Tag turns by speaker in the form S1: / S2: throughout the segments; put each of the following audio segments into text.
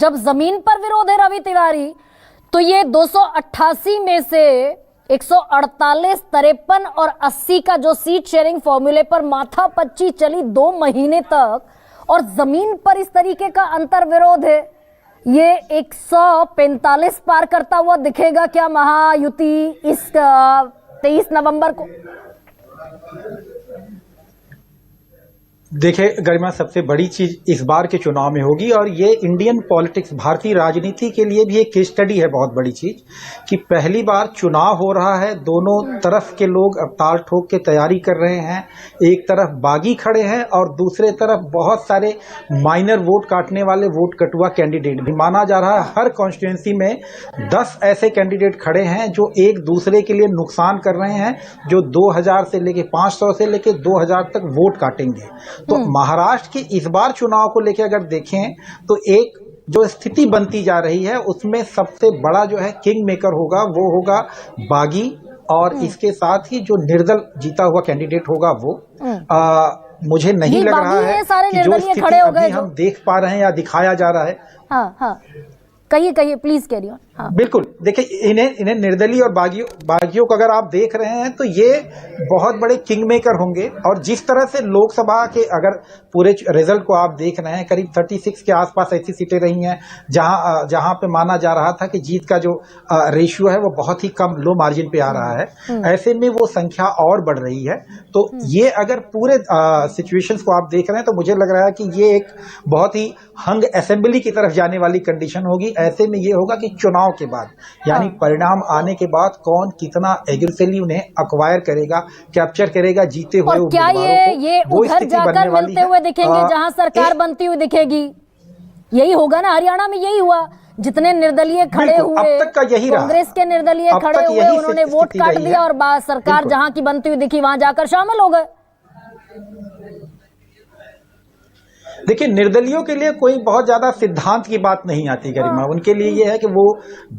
S1: जब जमीन पर विरोध है रवि तिवारी, तो ये 288 में से 148, 53 और 80 का जो सीट शेयरिंग फॉर्मूले पर माथापच्ची चली 2 महीने तक, और जमीन पर इस तरीके का अंतर विरोध है, ये 145 पार करता हुआ दिखेगा क्या महायुति इस 23 नवंबर को?
S2: देखिए गरिमा, सबसे बड़ी चीज इस बार के चुनाव में होगी, और ये इंडियन पॉलिटिक्स, भारतीय राजनीति के लिए भी एक केस स्टडी है, बहुत बड़ी चीज, कि पहली बार चुनाव हो रहा है, दोनों तरफ के लोग अब ताल ठोक के तैयारी कर रहे हैं। एक तरफ बागी खड़े हैं और दूसरे तरफ बहुत सारे माइनर वोट काटने वाले वोट कटुआ कैंडिडेट भी। माना जा रहा है हर कॉन्स्टिट्यूंसी में 10 ऐसे कैंडिडेट खड़े हैं जो एक दूसरे के लिए नुकसान कर रहे हैं, जो 2000 से लेके 500 से लेके 2000 तक वोट काटेंगे। तो महाराष्ट्र के इस बार चुनाव को लेकर अगर देखें तो एक जो स्थिति बनती जा रही है, उसमें सबसे बड़ा जो है किंग मेकर होगा वो होगा बागी, और इसके साथ ही जो निर्दल जीता हुआ कैंडिडेट होगा वो। मुझे नहीं लग रहा है कि जो स्थिति अभी हम देख पा रहे हैं या दिखाया जा रहा है।
S1: हाँ, कहिए प्लीज कैरी ऑन। हाँ।
S2: बिल्कुल, देखिए इन्हें निर्दलीय और बागियों को अगर आप देख रहे हैं तो ये बहुत बड़े किंग मेकर होंगे। और जिस तरह से लोकसभा के अगर पूरे रिजल्ट को आप देख रहे हैं, करीब 36 के आसपास ऐसी सीटें रही हैं जहां पे माना जा रहा था कि जीत का जो रेशियो है वो बहुत ही कम, लो मार्जिन पे आ रहा है। ऐसे में वो संख्या और बढ़ रही है। तो ये अगर पूरे सिचुएशंस को आप देख रहे हैं तो मुझे लग रहा है कि ये एक बहुत ही हंग असेंबली की तरफ जाने वाली कंडीशन होगी। ऐसे में ये होगा कि चुनाव के बाद, यानी परिणाम आने के बाद, कौन कितना एग्रेसिवली उन्हें अक्वायर करेगा, कैप्चर करेगा जीते हुए
S1: और क्या ये उधर जाकर मिलते हुए दिखेंगे जहां सरकार बनती हुई दिखेगी? यही होगा ना, हरियाणा में यही हुआ। जितने निर्दलीय खड़े हुए,
S2: अब तक का यही रहा,
S1: कांग्रेस के निर्दलीय खड़े हुए, उन्होंने वोट काट दिया और सरकार जहां की बनती हुई दिखी वहां जाकर शामिल हो गए।
S2: देखिए, निर्दलियों के लिए कोई बहुत ज्यादा सिद्धांत की बात नहीं आती गरिमा। उनके लिए ये है कि वो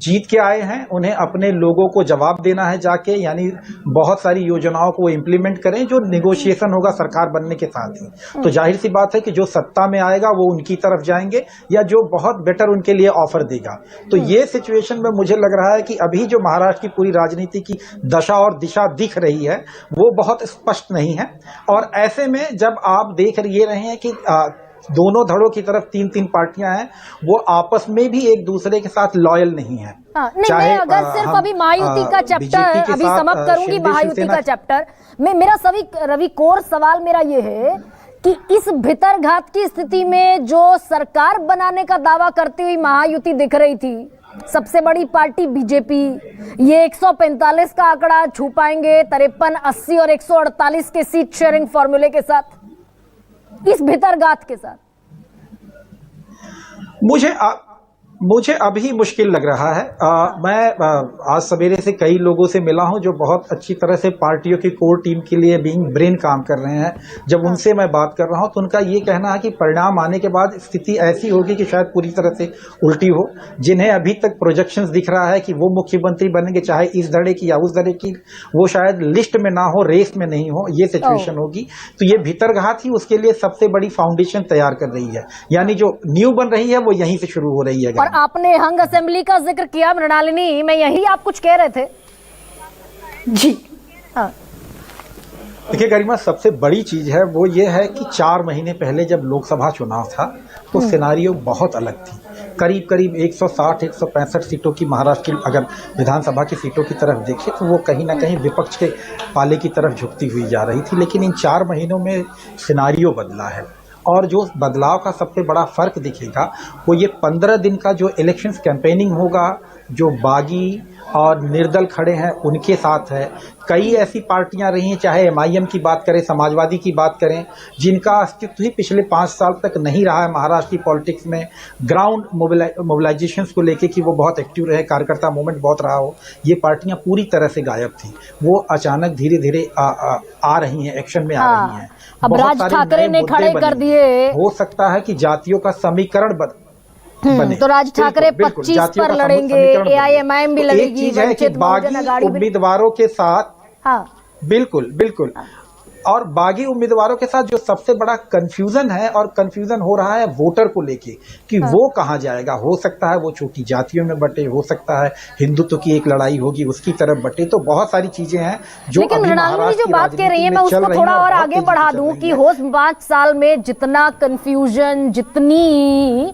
S2: जीत के आए हैं, उन्हें अपने लोगों को जवाब देना है जाके, यानी बहुत सारी योजनाओं को इम्प्लीमेंट करें जो निगोशिएशन होगा सरकार बनने के साथ ही। तो जाहिर सी बात है कि जो सत्ता में आएगा वो उनकी तरफ जाएंगे, या जो बहुत बेटर उनके लिए ऑफर देगा। तो ये सिचुएशन में मुझे लग रहा है कि अभी जो महाराष्ट्र की पूरी राजनीति की दशा और दिशा दिख रही है वो बहुत स्पष्ट नहीं है। और ऐसे में जब आप देख ये रहे हैं कि दोनों धड़ों की तरफ 3-3 पार्टियां हैं, वो आपस में भी एक दूसरे के साथ लॉयल नहीं है।
S1: नहीं, मैं अगर सिर्फ अभी महायुति का चैप्टर अभी समाप्त करूंगी, महायुति का चैप्टर में मेरा रवि कोर सवाल मेरा ये है कि इस भितरघात की स्थिति में जो सरकार बनाने का दावा करती हुई महायुति दिख रही थी, सबसे बड़ी पार्टी बीजेपी, ये 145 का आंकड़ा छू पाएंगे 53, 80 और 148 के सीट शेयरिंग फॉर्मूले के साथ, इस भितरघात के साथ?
S2: मुझे अभी मुश्किल लग रहा है। मैं आज सवेरे से कई लोगों से मिला हूं जो बहुत अच्छी तरह से पार्टियों की कोर टीम के लिए बीइंग ब्रेन काम कर रहे हैं। जब उनसे मैं बात कर रहा हूं तो उनका ये कहना है कि परिणाम आने के बाद स्थिति ऐसी होगी कि शायद पूरी तरह से उल्टी हो। जिन्हें अभी तक प्रोजेक्शंस दिख रहा है कि वो मुख्यमंत्री बनेंगे, चाहे इस धड़े की या उस धड़े की, वो शायद लिस्ट में ना हो, रेस में नहीं हो, ये सिचुएशन होगी। तो ये भितरघात ही उसके लिए सबसे बड़ी फाउंडेशन तैयार कर रही है, यानी जो न्यू बन रही है वो यहीं से शुरू हो रही है।
S1: आपने हंग असेंबली का जिक्र किया मृणालिनी, मैं यही आप कुछ कह रहे थे जी? हाँ,
S2: देखिए गरिमा, सबसे बड़ी चीज है वो ये है कि 4 महीने पहले जब लोकसभा चुनाव था तो सिनारियो बहुत अलग थी। करीब 160-165 सीटों की महाराष्ट्र की अगर विधानसभा की सीटों की तरफ देखें तो वो कहीं ना कहीं विपक्ष के पाले की तरफ झुकती हुई जा रही थी। लेकिन इन 4 महीनों में सिनारियो बदला है, और जो बदलाव का सबसे बड़ा फर्क दिखेगा वो ये 15 दिन का जो इलेक्शंस कैंपेनिंग होगा, जो बागी और निर्दल खड़े हैं उनके साथ है। कई ऐसी पार्टियां रही हैं, चाहे MIM की बात करें, समाजवादी की बात करें, जिनका अस्तित्व ही पिछले 5 साल तक नहीं रहा है महाराष्ट्र की पॉलिटिक्स में। ग्राउंड मोबिलाइजेशंस को लेके कि वो बहुत एक्टिव रहे, कार्यकर्ता मूवमेंट बहुत रहा हो, ये पार्टियां पूरी तरह से गायब थी। वो अचानक धीरे धीरे आ रही हैं, एक्शन में आ रही हैं।
S1: अब राज ठाकरे ने खड़े कर दिए,
S2: हो सकता है कि जातियों का समीकरण बने।
S1: तो राज ठाकरे 25 पर लड़ेंगे, AIMIM भी लड़ेगी,
S2: है कि बागी उम्मीदवारों के साथ।
S1: हाँ,
S2: बिल्कुल और बागी उम्मीदवारों के साथ जो सबसे बड़ा कंफ्यूजन है, और कंफ्यूजन हो रहा है वोटर को लेके कि वो कहाँ जाएगा। हो सकता है वो छोटी जातियों में बटे, हो सकता है हिंदुत्व की एक लड़ाई होगी उसकी तरफ बटे, तो बहुत सारी चीजें हैं जो
S1: लेकिन
S2: अभी
S1: मृणालिनी जी जो
S2: महाराष्ट्र की
S1: बात कह रही है, मैं
S2: राजनीति में चल
S1: उसको
S2: रही
S1: थोड़ा
S2: हैं
S1: और
S2: बहुत
S1: आगे
S2: तेजी से
S1: बढ़ा
S2: चल
S1: दूं
S2: रही
S1: कि
S2: हैं।
S1: हो 5 साल में जितना कंफ्यूजन, जितनी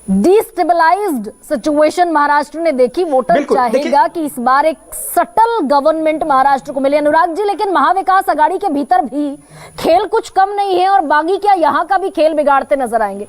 S1: डिस्टेबलाइज्ड सिचुएशन महाराष्ट्र ने देखी, वोटर
S2: बिल्कुल,
S1: चाहेगा कि इस बार एक सटल गवर्नमेंट महाराष्ट्र को मिले। अनुराग जी, लेकिन महाविकास आघाड़ी के भीतर भी खेल कुछ कम नहीं है और बागी क्या यहाँ का भी खेल बिगाड़ते नजर आएंगे।